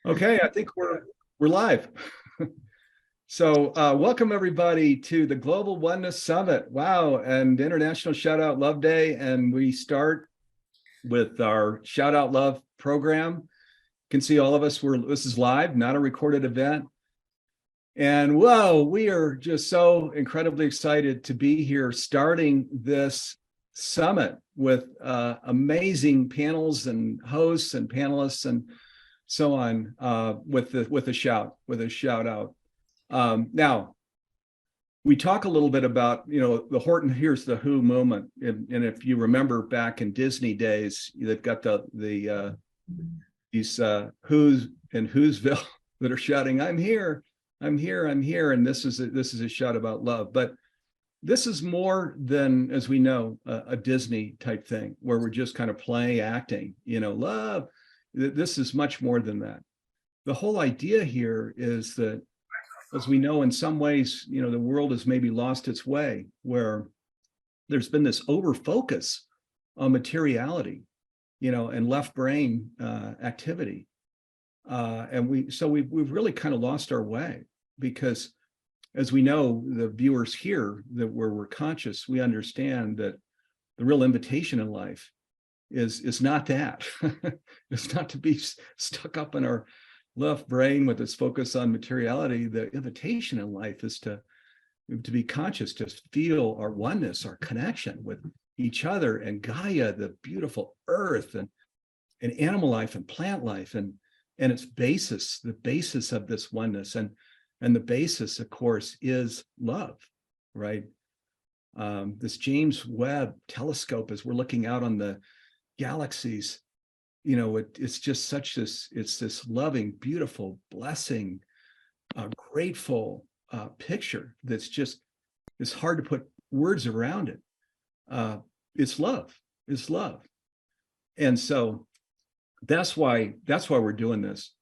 Okay, I think we're live. So welcome everybody to the Global Oneness Summit. Wow, and International Shout Out Love Day. And we start with our Shout Out Love program. You can see all of us, this is live, not a recorded event. And whoa, we are just so incredibly excited to be here starting this summit with amazing panels and hosts and panelists and so on, with a shout out. Now, we talk a little bit about, the Horton Hears the Who moment, and if you remember back in Disney days, they've got these Who's in Whoville that are shouting, "I'm here, I'm here, I'm here," and this is a shout about love. But this is more than, as we know, a Disney type thing where we're just kind of acting, love. This is much more than that. The whole idea here is that, as we know, in some ways, the world has maybe lost its way, where there's been this over focus on materiality, and left brain activity. And we've really kind of lost our way, because as we know, the viewers here, that where we're conscious, we understand that the real invitation in life is not that. It's not to be stuck up in our left brain with its focus on materiality. The invitation in life is to be conscious, to feel our oneness, our connection with each other and Gaia, the beautiful earth, and animal life and plant life, and its basis, the basis of this oneness. And the basis, of course, is love, right? This James Webb telescope, as we're looking out on the galaxies, it's just it's this loving, beautiful, blessing, grateful picture that's just, it's hard to put words around it. It's love. And so that's why we're doing this.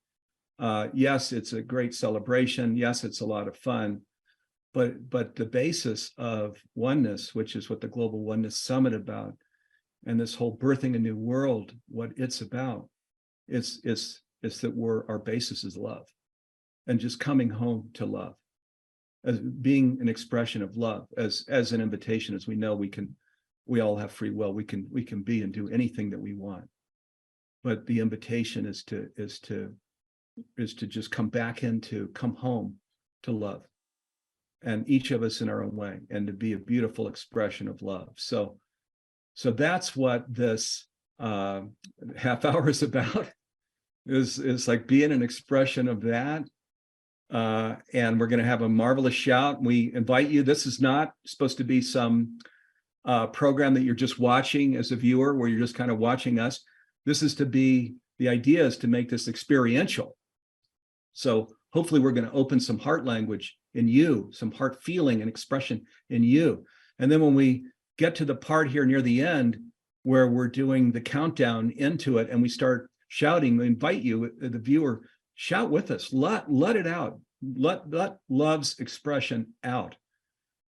Yes, it's a great celebration. Yes, it's a lot of fun. But the basis of oneness, which is what the Global Oneness Summit about, and this whole birthing a new world, what it's about, it's that our basis is love, and just coming home to love, as being an expression of love, as an invitation. As we know, we all have free will. We can be and do anything that we want, but the invitation is to just come home to love, and each of us in our own way, and to be a beautiful expression of love. So that's what this half hour is about, is like being an expression of that. And we're going to have a marvelous shout. We invite you. This is not supposed to be some program that you're just watching as a viewer, where you're just kind of watching us. This is the idea is to make this experiential. So hopefully we're going to open some heart language in you, some heart feeling and expression in you. And then when we get to the part here near the end, where we're doing the countdown into it, and we start shouting, we invite you, the viewer, shout with us, let it out, let love's expression out.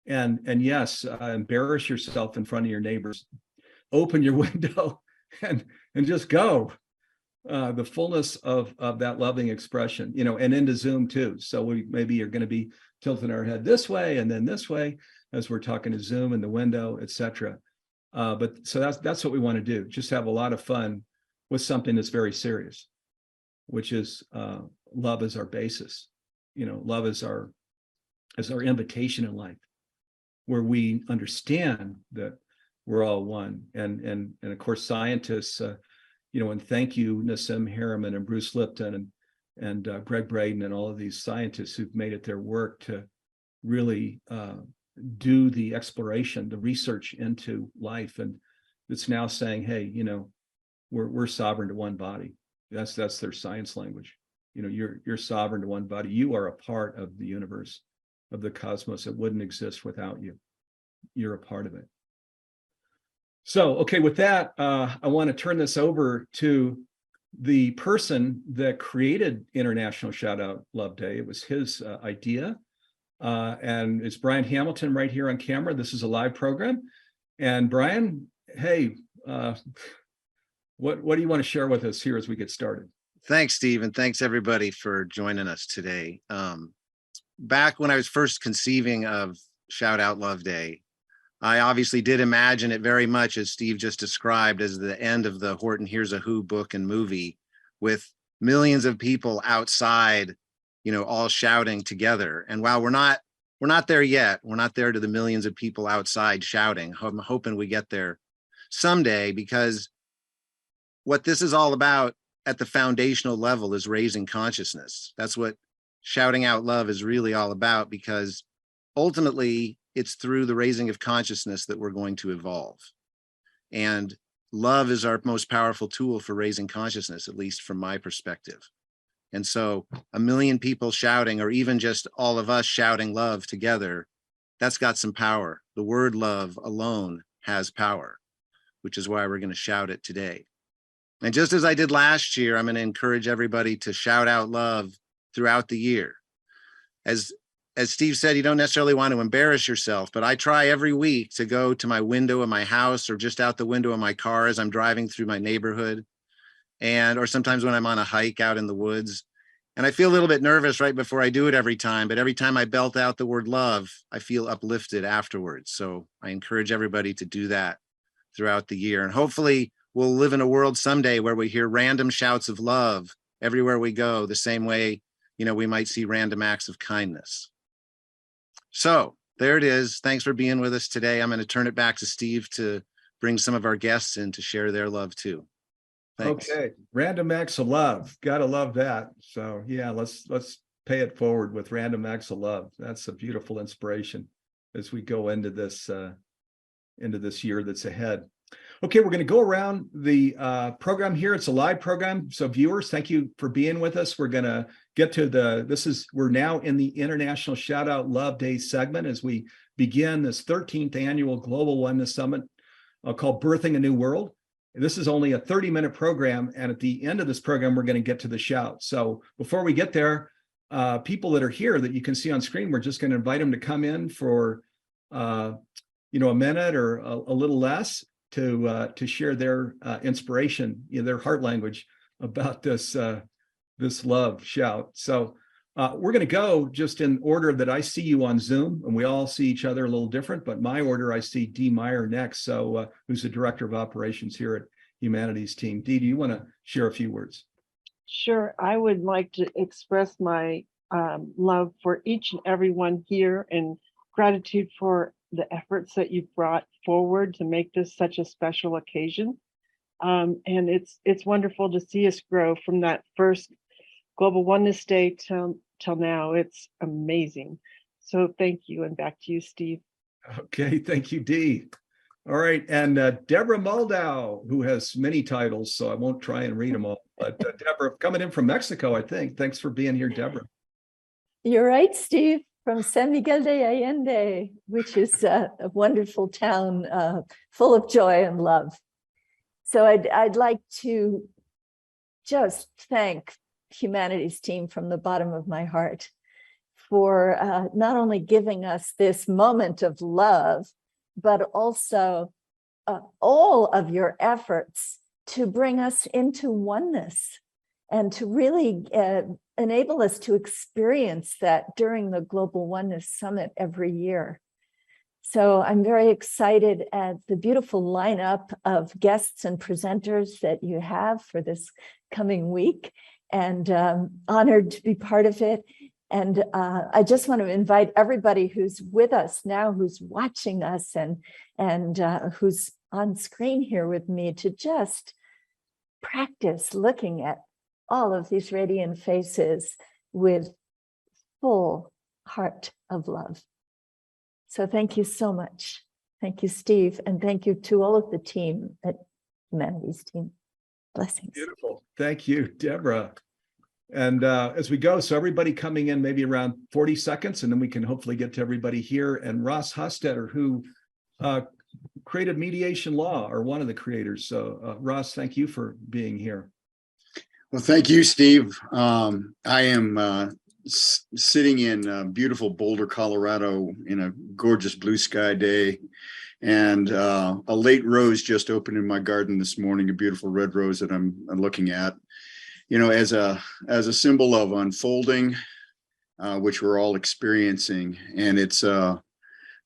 And yes, embarrass yourself in front of your neighbors, open your window and just go. The fullness of that loving expression, and into Zoom too. So maybe you're going to be tilting our head this way and then this way, as we're talking to Zoom in the window, etc. But so that's what we want to do. Just have a lot of fun with something that's very serious, which is love is our basis. Love is our invitation in life, where we understand that we're all one. And of course, scientists, and thank you, Nassim Haramein and Bruce Lipton and Greg Braden and all of these scientists who've made it their work to really do the exploration, the research into life. And it's now saying, hey, we're sovereign to one body. That's their science language. You're sovereign to one body. You are a part of the universe, of the cosmos. It wouldn't exist without you. You're a part of it. So, okay, with that, I want to turn this over to the person that created International Shout Out Love Day. It was his idea. And it's Brian Hamilton right here on camera. This is a live program. And Brian, hey, what do you want to share with us here as we get started? Thanks, Steve, and thanks everybody for joining us today. Back when I was first conceiving of Shout Out Love Day, I obviously did imagine it very much, as Steve just described, as the end of the Horton Hears a Who book and movie, with millions of people outside, all shouting together. And while we're not there yet, we're not there to the millions of people outside shouting. I'm hoping we get there someday, because what this is all about at the foundational level is raising consciousness. That's what shouting out love is really all about, because ultimately it's through the raising of consciousness that we're going to evolve. And love is our most powerful tool for raising consciousness, at least from my perspective. And so a million people shouting, or even just all of us shouting love together, that's got some power. The word love alone has power, which is why we're going to shout it today. And just as I did last year, I'm going to encourage everybody to shout out love throughout the year. As Steve said, you don't necessarily want to embarrass yourself, but I try every week to go to my window in my house, or just out the window of my car as I'm driving through my neighborhood, or sometimes when I'm on a hike out in the woods. And I feel a little bit nervous right before I do it every time, but every time I belt out the word love, I feel uplifted afterwards. So I encourage everybody to do that throughout the year. And hopefully we'll live in a world someday where we hear random shouts of love everywhere we go, the same way, we might see random acts of kindness. So there it is. Thanks for being with us today. I'm going to turn it back to Steve to bring some of our guests in to share their love too. Thanks. Okay, random acts of love. Gotta love that. So yeah, let's pay it forward with random acts of love. That's a beautiful inspiration as we go into this year that's ahead. Okay, we're going to go around the program here. It's a live program, so viewers, thank you for being with us. We're going to get to we're now in the International Shout Out Love Day segment as we begin this 13th annual Global Oneness Summit called Birthing a New World. This is only a 30-minute program, and at the end of this program, we're going to get to the shout. So before we get there, people that are here that you can see on screen, we're just going to invite them to come in for a minute or a little less to share their inspiration, their heart language about this love shout. So we're going to go just in order that I see you on Zoom, and we all see each other a little different, but my order, I see Dee Meyer next, so who's the Director of Operations here at Humanities Team. Dee, do you want to share a few words? Sure. I would like to express my love for each and everyone here, and gratitude for the efforts that you've brought forward to make this such a special occasion. And it's wonderful to see us grow from that first Global Oneness Day till now. It's amazing. So thank you, and back to you, Steve. Okay, thank you, Dee. All right, and Deborah Moldau, who has many titles, so I won't try and read them all. But Deborah, coming in from Mexico, I think. Thanks for being here, Deborah. You're right, Steve, from San Miguel de Allende, which is a wonderful town full of joy and love. So I'd like to just thank Humanities Team from the bottom of my heart for not only giving us this moment of love, but also all of your efforts to bring us into oneness and to really enable us to experience that during the Global Oneness Summit every year. So I'm very excited at the beautiful lineup of guests and presenters that you have for this coming week, and honored to be part of it. And I just want to invite everybody who's with us now, who's watching us and who's on screen here with me, to just practice looking at all of these radiant faces with full heart of love. So thank you so much. Thank you, Steve, and thank you to all of the team at Humanities Team. Blessings. Beautiful. Thank you, Deborah. And as we go, so everybody coming in maybe around 40 seconds, and then we can hopefully get to everybody here. And Ross Hostetter, who created Mediation Law, or one of the creators. So Ross, thank you for being here. Well, thank you, Steve. I am sitting in beautiful Boulder, Colorado, in a gorgeous blue sky day. And a late rose just opened in my garden this morning, a beautiful red rose that I'm looking at. as a symbol of unfolding, which we're all experiencing. And it's a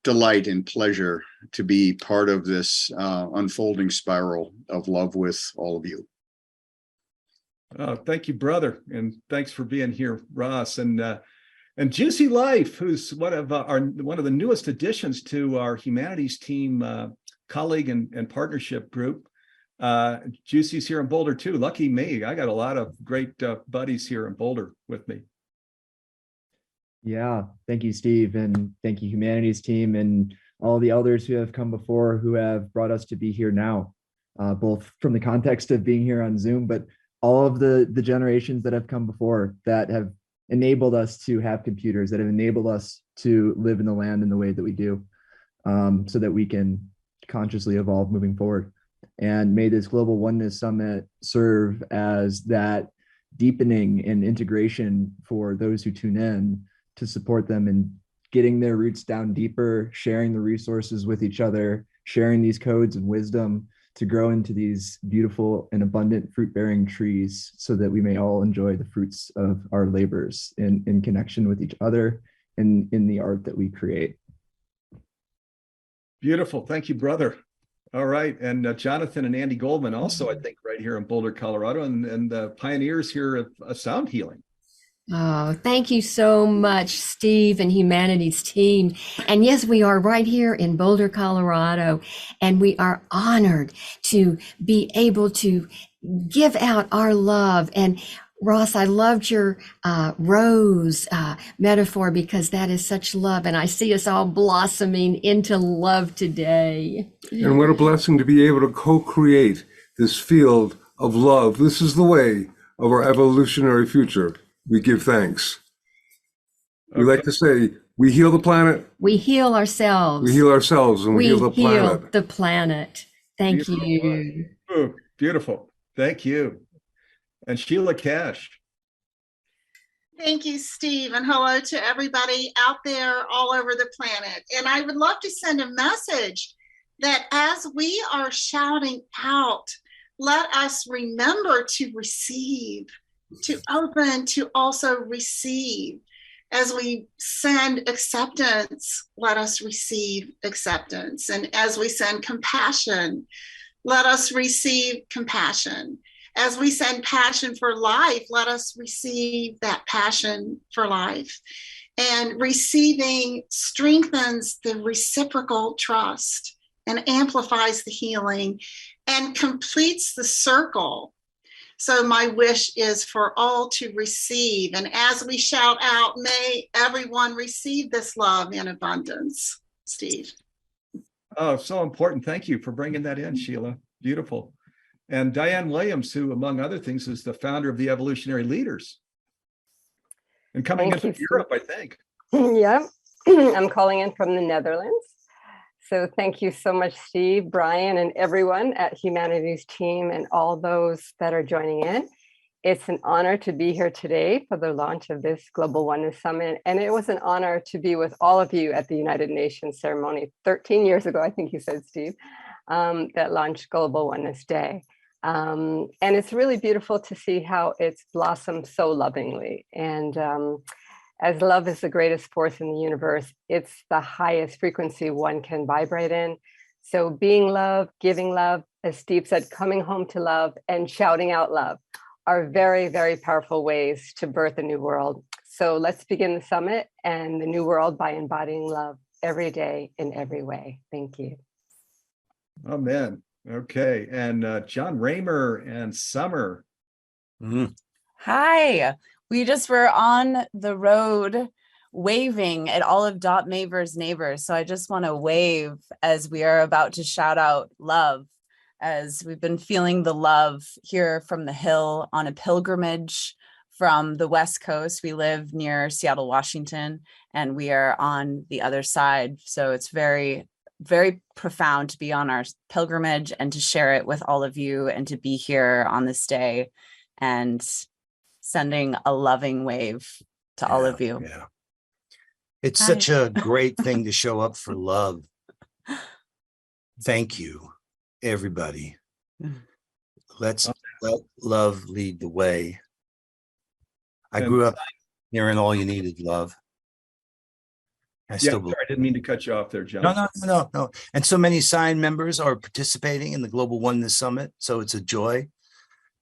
delight and pleasure to be part of this unfolding spiral of love with all of you. Thank you, brother, and thanks for being here, Ross. And Juicy Life, who's one of the newest additions to our humanities team colleague and partnership group. Juicy's here in Boulder too. Lucky me, I got a lot of great buddies here in Boulder with me. Yeah, thank you, Steve, and thank you, humanities team, and all the elders who have come before, who have brought us to be here now, both from the context of being here on Zoom, but all of the generations that have come before that have enabled us to have computers, that have enabled us to live in the land in the way that we do, so that we can consciously evolve moving forward. And may this Global Oneness Summit serve as that deepening and integration for those who tune in, to support them in getting their roots down deeper, sharing the resources with each other, sharing these codes and wisdom to grow into these beautiful and abundant fruit-bearing trees, so that we may all enjoy the fruits of our labors in connection with each other and in the art that we create. Beautiful. Thank you, brother. All right. And Jonathan and Andy Goldman also, I think, right here in Boulder, Colorado, and the pioneers here of sound healing. Oh, thank you so much, Steve and Humanities team. And yes, we are right here in Boulder, Colorado, and we are honored to be able to give out our love. And Ross, I loved your rose metaphor, because that is such love. And I see us all blossoming into love today. And what a blessing to be able to co-create this field of love. This is the way of our evolutionary future. We give thanks. We like to say, we heal the planet. We heal ourselves. We heal ourselves, and we heal the planet. The planet. Thank Beautiful. you. Oh, beautiful. Thank you. And Sheila Cash. Thank you, Steve, and hello to everybody out there all over the planet. And I would love to send a message that as we are shouting out, let us remember to receive, to open, to also receive. As we send acceptance, let us receive acceptance. And as we send compassion, let us receive compassion. As we send passion for life, let us receive that passion for life. And receiving strengthens the reciprocal trust and amplifies the healing and completes the circle. So my wish is for all to receive. And as we shout out, may everyone receive this love in abundance. Steve. Oh, so important. Thank you for bringing that in, Sheila. Beautiful. And Diane Williams, who, among other things, is the founder of the Evolutionary Leaders. And coming in from Europe, I think. Yeah, I'm calling in from the Netherlands. So thank you so much, Steve, Brian, and everyone at Humanities team and all those that are joining in. It's an honor to be here today for the launch of this Global Oneness Summit. And it was an honor to be with all of you at the United Nations ceremony 13 years ago, I think you said, Steve, that launched Global Oneness Day. And it's really beautiful to see how it's blossomed so lovingly. And as love is the greatest force in the universe, it's the highest frequency one can vibrate in. So being love, giving love, as Steve said, coming home to love and shouting out love are very, very powerful ways to birth a new world. So let's begin the summit and the new world by embodying love every day in every way. Thank you. Amen. Okay. And John Raymer and Summer. Hi. We just were on the road waving at all of Dot Maver's neighbors. So I just want to wave as we are about to shout out love, as we've been feeling the love here from the hill on a pilgrimage from the West Coast. We live near Seattle, Washington, and we are on the other side. So it's very, very profound to be on our pilgrimage and to share it with all of you and to be here on this day and sending a loving wave to all of you. Yeah. It's such a great thing to show up for love. Thank you, everybody. Let's let love lead the way. I And- grew up hearing all you need is love. I Yeah, still sorry, believe. I didn't mean to cut you off there, John. No. And so many signed members are participating in the Global Oneness Summit. So it's a joy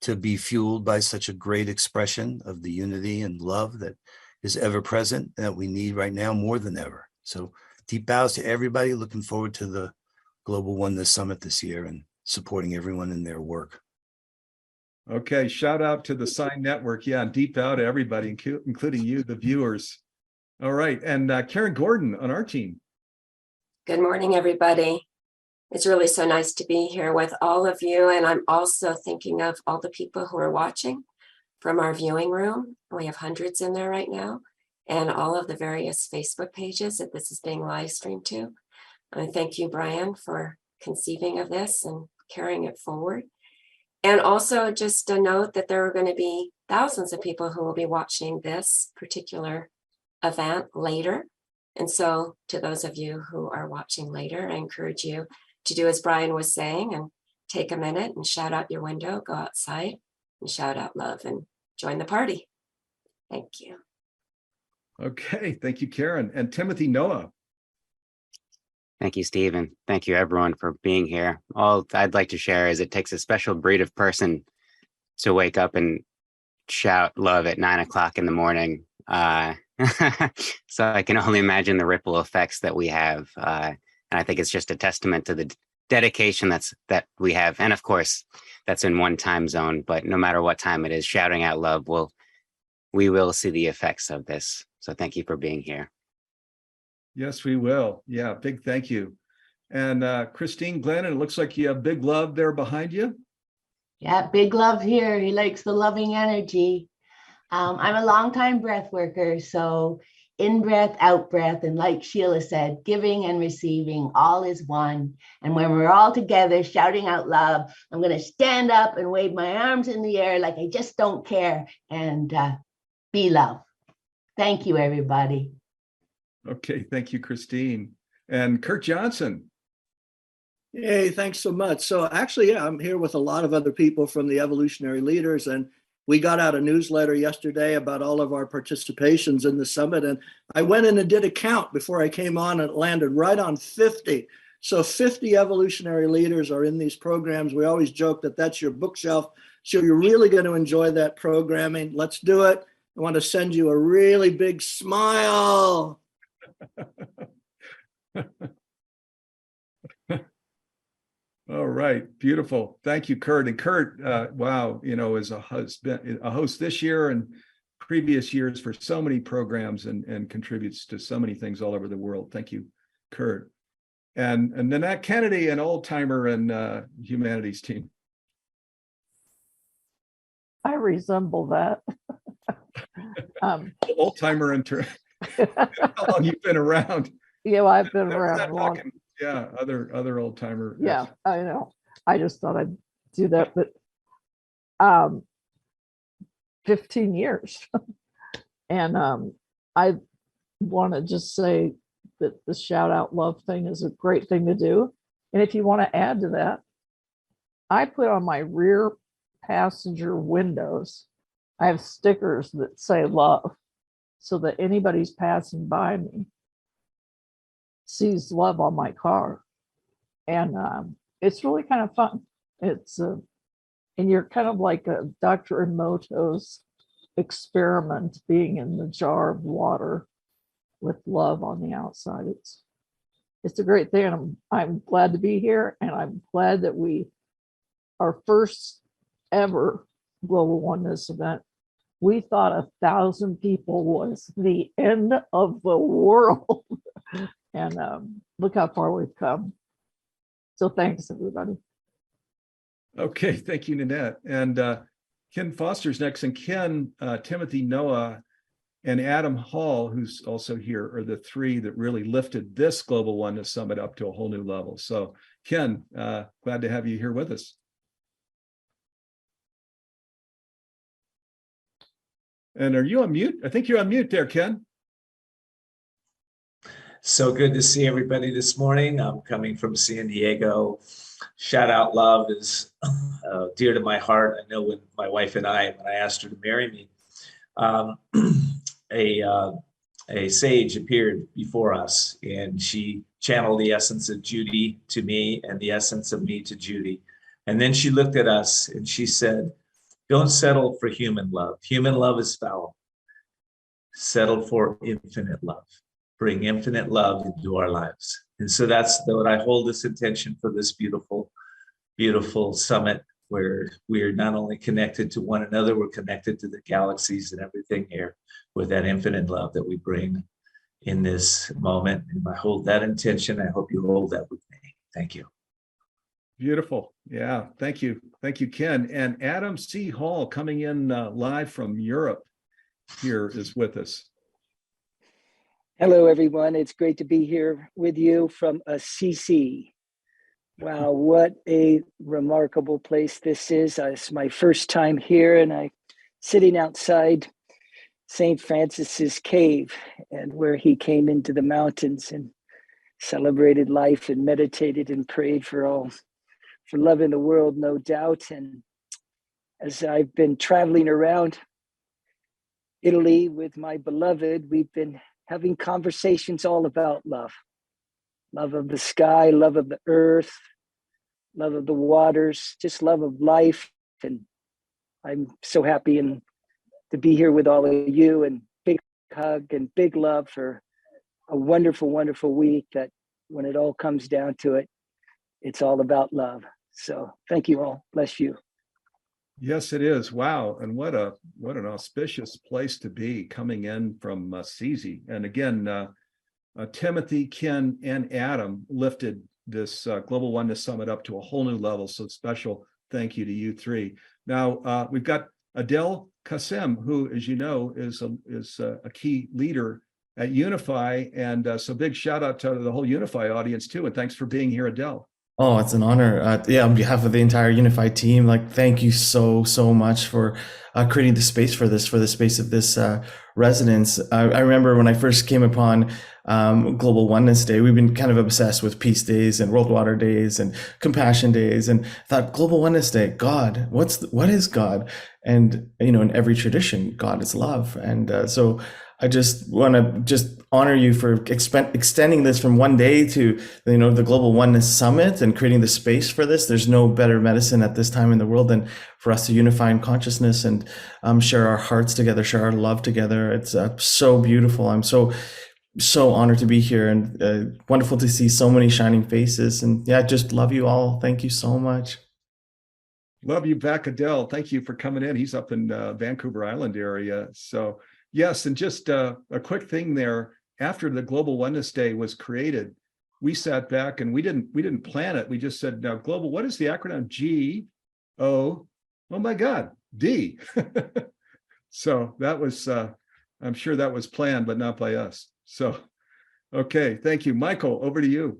to be fueled by such a great expression of the unity and love that is ever present that we need right now more than ever. So deep bows to everybody. Looking forward to the Global Oneness Summit this year and supporting everyone in their work. Okay, shout out to the Sign Network. Yeah, and deep bow to everybody, including you, the viewers. All right, and Karen Gordon on our team. Good morning, everybody. It's really so nice to be here with all of you. And I'm also thinking of all the people who are watching from our viewing room. We have hundreds in there right now, and all of the various Facebook pages that this is being live streamed to. And thank you, Brian, for conceiving of this and carrying it forward. And also just a note that there are going to be thousands of people who will be watching this particular event later. And so to those of you who are watching later, I encourage you to do as Brian was saying and take a minute and shout out your window, go outside and shout out love and join the party. Thank you. Okay, thank you, Karen. And Timothy Noah. Thank you, Steve, and thank you everyone for being here. All I'd like to share is it takes a special breed of person to wake up and shout love at 9 o'clock in the morning. So I can only imagine the ripple effects that we have. And I think it's just a testament to the dedication that we have. And of course, that's in one time zone, but no matter what time it is, shouting out love, we will see the effects of this. So thank you for being here. Yes, we will. Yeah, big thank you. And Christine Glennon, it looks like you have big love there behind you. Yeah, big love here. He likes the loving energy. I'm a longtime breath worker, so in breath, out breath, and like Sheila said, giving and receiving, all is one. And when we're all together shouting out love, I'm going to stand up and wave my arms in the air like I just don't care and be love. Thank you, everybody. Okay, thank you, Christine. And Kurt Johnson. Hey, thanks so much. So actually, yeah, I'm here with a lot of other people from the Evolutionary Leaders, and we got out a newsletter yesterday about all of our participations in the summit. And I went in and did a count before I came on, and it landed right on 50. So 50 evolutionary leaders are in these programs. We always joke that that's your bookshelf. So you're really going to enjoy that programming. Let's do it. I want to send you a really big smile. All right, beautiful. Thank you, Kurt. And Kurt, wow, is a host this year and previous years for so many programs and contributes to so many things all over the world. Thank you, Kurt. And Nanette Kennedy, an old timer in humanities team. I resemble that. Old timer in turn. How long you've been around? I've been around long. Yeah, other old timer. Yeah, I know. I just thought I'd do that, but 15 years. And I want to just say that the shout out love thing is a great thing to do. And if you want to add to that, I put on my rear passenger windows, I have stickers that say love so that anybody's passing by me sees love on my car. And it's really kind of fun. It's and you're kind of like a Dr. Emoto's experiment being in the jar of water with love on the outside. It's a great thing. And I'm glad to be here, and I'm glad that our first ever Global Oneness event, we thought 1,000 people was the end of the world. And look how far we've come. So thanks, everybody. Okay, thank you, Nanette. And Ken Foster's next. And Ken, Timothy Noah, and Adam Hall, who's also here, are the three that really lifted this Global Oneness Summit up to a whole new level. So Ken, glad to have you here with us. And are you on mute? I think you're on mute there, Ken. So good to see everybody this morning. I'm coming from San Diego. Shout out love is dear to my heart. I know when my wife and when I asked her to marry me, a sage appeared before us, and she channeled the essence of Judy to me and the essence of me to Judy. And then she looked at us and she said, don't settle for human love. Human love is foul. Settle for infinite love. Bring infinite love into our lives. And so that's what I hold this intention for this beautiful, beautiful summit, where we are not only connected to one another, we're connected to the galaxies and everything here with that infinite love that we bring in this moment. And I hold that intention. I hope you hold that with me. Thank you. Beautiful. Yeah. Thank you. Thank you, Ken. And Adam C. Hall coming in live from Europe here is with us. Hello, everyone. It's great to be here with you from Assisi. Wow, what a remarkable place this is. It's my first time here, and I'm sitting outside St. Francis's cave, and where he came into the mountains and celebrated life and meditated and prayed for love in the world, no doubt. And as I've been traveling around Italy with my beloved, we've been having conversations all about love. Love of the sky, love of the earth, love of the waters, just love of life. And I'm so happy to be here with all of you, and big hug and big love for a wonderful, wonderful week that when it all comes down to it, it's all about love. So thank you all. Bless you. Yes, it is. Wow. And what an auspicious place to be, coming in from Assisi. And again, Timothy, Ken, and Adam lifted this Global Oneness Summit up to a whole new level. So special thank you to you three. Now we've got Adele Kasem, who, as you know, is a key leader at Unify. And so big shout out to the whole Unify audience too. And thanks for being here, Adele. Oh, it's an honor. Yeah, on behalf of the entire Unified team, thank you so much for creating the space for this, the space of this residence. I remember when I first came upon Global Oneness Day, we've been kind of obsessed with Peace Days and World Water Days and Compassion Days, and thought, Global Oneness Day, God, what is God? And, in every tradition, God is love. And so I just want to honor you for extending this from one day to, the Global Oneness Summit and creating the space for this. There's no better medicine at this time in the world than for us to unify in consciousness and share our hearts together, share our love together. It's so beautiful. I'm so honored to be here, and wonderful to see so many shining faces. And yeah, just love you all. Thank you so much. Love you back, Adele. Thank you for coming in. He's up in Vancouver Island area. So yes, and just a quick thing there. After the Global Oneness Day was created, we sat back and we didn't plan it. We just said, now, Global, what is the acronym? G-O, oh my God, D. So that was, I'm sure that was planned, but not by us. So, okay, thank you. Michael, over to you.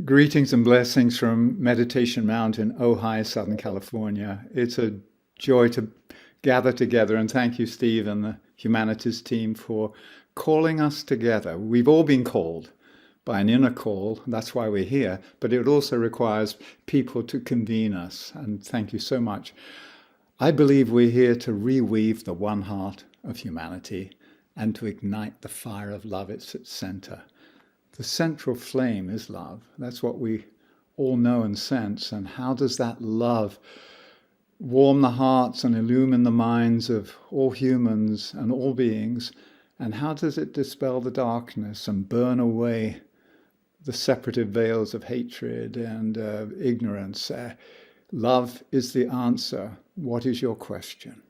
Greetings and blessings from Meditation Mountain, Ojai, Southern California. It's a joy to gather together, and thank you, Steve, and the Humanities team for calling us together. We've all been called by an inner call. That's why we're here, but it also requires people to convene us, and thank you so much. I believe we're here to reweave the one heart of humanity and to ignite the fire of love. It's its center. The central flame is love. That's what we all know and sense. And how does that love warm the hearts and illumine the minds of all humans and all beings? And how does it dispel the darkness and burn away the separative veils of hatred and ignorance? Love is the answer. What is your question?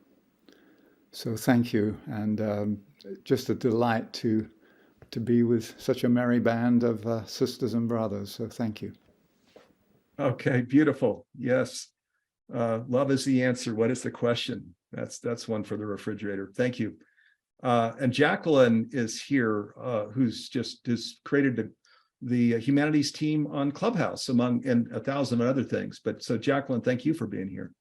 So thank you, and just a delight to be with such a merry band of sisters and brothers. So thank you. Okay, beautiful. Yes. Love is the answer. What is the question? That's one for the refrigerator. Thank you. And Jacqueline is here, who's created the humanities team on Clubhouse, and 1,000 other things. But so Jacqueline, thank you for being here.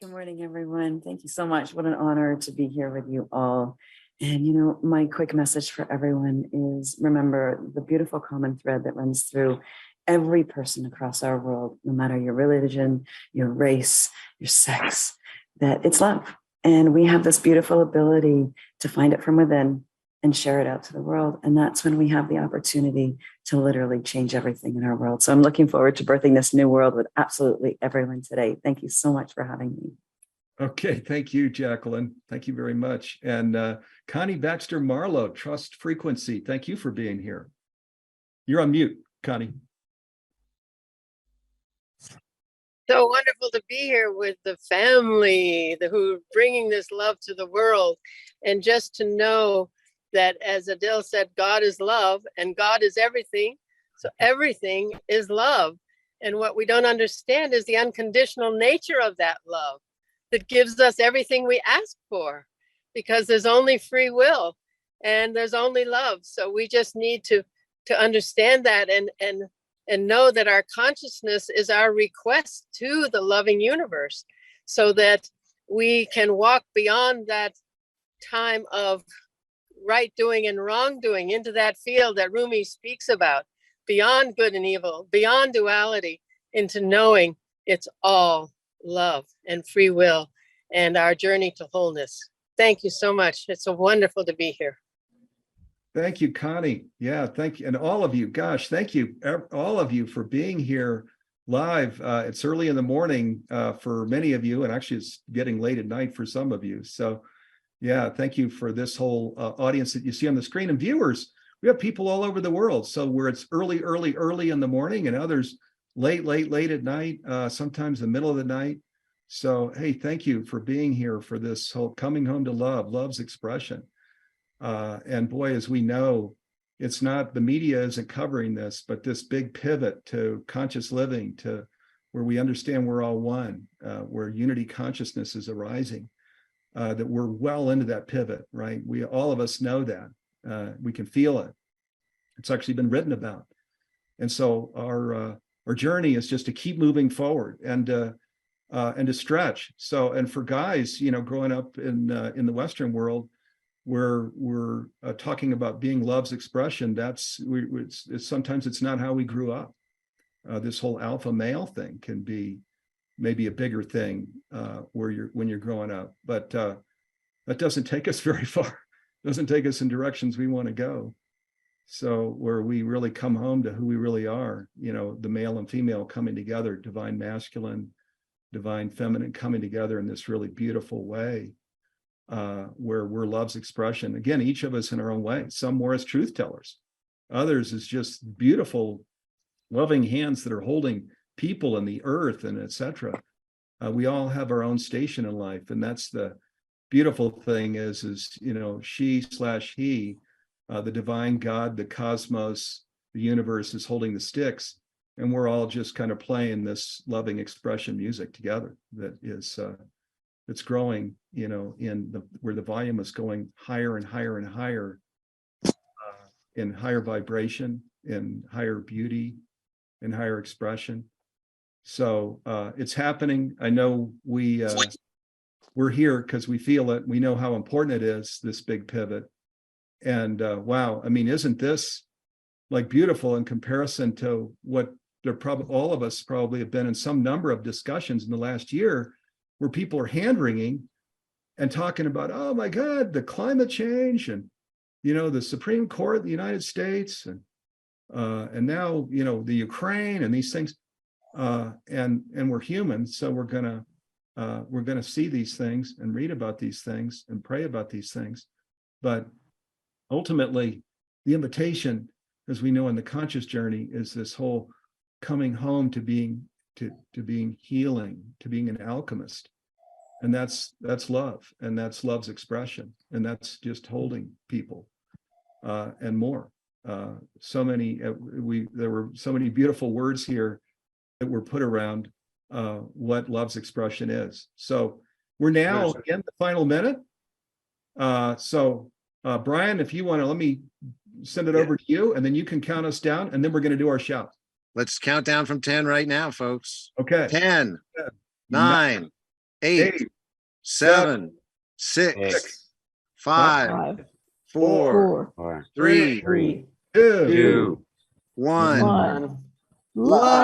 Good morning, everyone. Thank you so much. What an honor to be here with you all. And my quick message for everyone is, remember the beautiful common thread that runs through every person across our world, no matter your religion, your race, your sex, that it's love. And we have this beautiful ability to find it from within and share it out to the world. And that's when we have the opportunity to literally change everything in our world. So I'm looking forward to birthing this new world with absolutely everyone today. Thank you so much for having me. Okay, thank you, Jacqueline. Thank you very much. And Connie Baxter Marlowe, Trust Frequency, thank you for being here. You're on mute, Connie. So wonderful to be here with the family who are bringing this love to the world. And just to know that, as Adele said, God is love and God is everything. So everything is love. And what we don't understand is the unconditional nature of that love that gives us everything we ask for, because there's only free will and there's only love. So we just need to understand that and know that our consciousness is our request to the loving universe, so that we can walk beyond that time of right doing and wrong doing into that field that Rumi speaks about, beyond good and evil, beyond duality, into knowing it's all love and free will and our journey to wholeness. Thank you so much. It's so wonderful to be here. Thank you, Connie. Yeah, thank you. And all of you, gosh, thank you, all of you, for being here live. It's early in the morning for many of you, and actually it's getting late at night for some of you. So yeah, thank you for this whole audience that you see on the screen, and viewers. We have people all over the world. So where it's early in the morning, and others late at night, sometimes the middle of the night. So, hey, thank you for being here for this whole coming home to love, love's expression. And boy, as we know, it's not, the media isn't covering this, but this big pivot to conscious living, to where we understand we're all one, where unity consciousness is arising, that we're well into that pivot, right? All of us know that. We can feel it. It's actually been written about. And so our journey is just to keep moving forward and to stretch. So, and for guys, you know, growing up in the Western world, where we're talking about being love's expression, sometimes it's not how we grew up. This whole alpha male thing can be maybe a bigger thing when you're growing up, but that doesn't take us very far. It doesn't take us in directions we want to go. So where we really come home to who we really are, you know, the male and female coming together, divine masculine, divine feminine coming together in this really beautiful way. Where we're love's expression. Again, each of us in our own way, some more as truth tellers, others is just beautiful, loving hands that are holding people and the earth and etc. We all have our own station in life. And that's the beautiful thing is, you know, she/he, the divine God, the cosmos, the universe is holding the sticks. And we're all just kind of playing this loving expression music together that is, it's growing, you know, where the volume is going higher and higher and higher, in higher vibration, in higher beauty, in higher expression. So it's happening. I know we're here because we feel it. We know how important it is, this big pivot. And wow, I mean, isn't this like beautiful in comparison to what all of us probably have been in some number of discussions in the last year, where people are hand-wringing and talking about, oh my God, the climate change and, you know, the Supreme Court of the United States and now, you know, the Ukraine and these things, and we're human, so we're gonna see these things and read about these things and pray about these things, but ultimately, the invitation, as we know in the conscious journey, is this whole coming home to being healing, to being an alchemist. And that's love, and that's love's expression, and that's just holding people and more. There were so many beautiful words here that were put around what love's expression is. So we're now in the final minute. So Brian, if you want to, let me send it over to you, and then you can count us down, and then we're going to do our shout. Let's count down from 10 right now, folks. Okay. 10, 9, 8, 7, 6, 5, 4, 3, 2, 1. Love.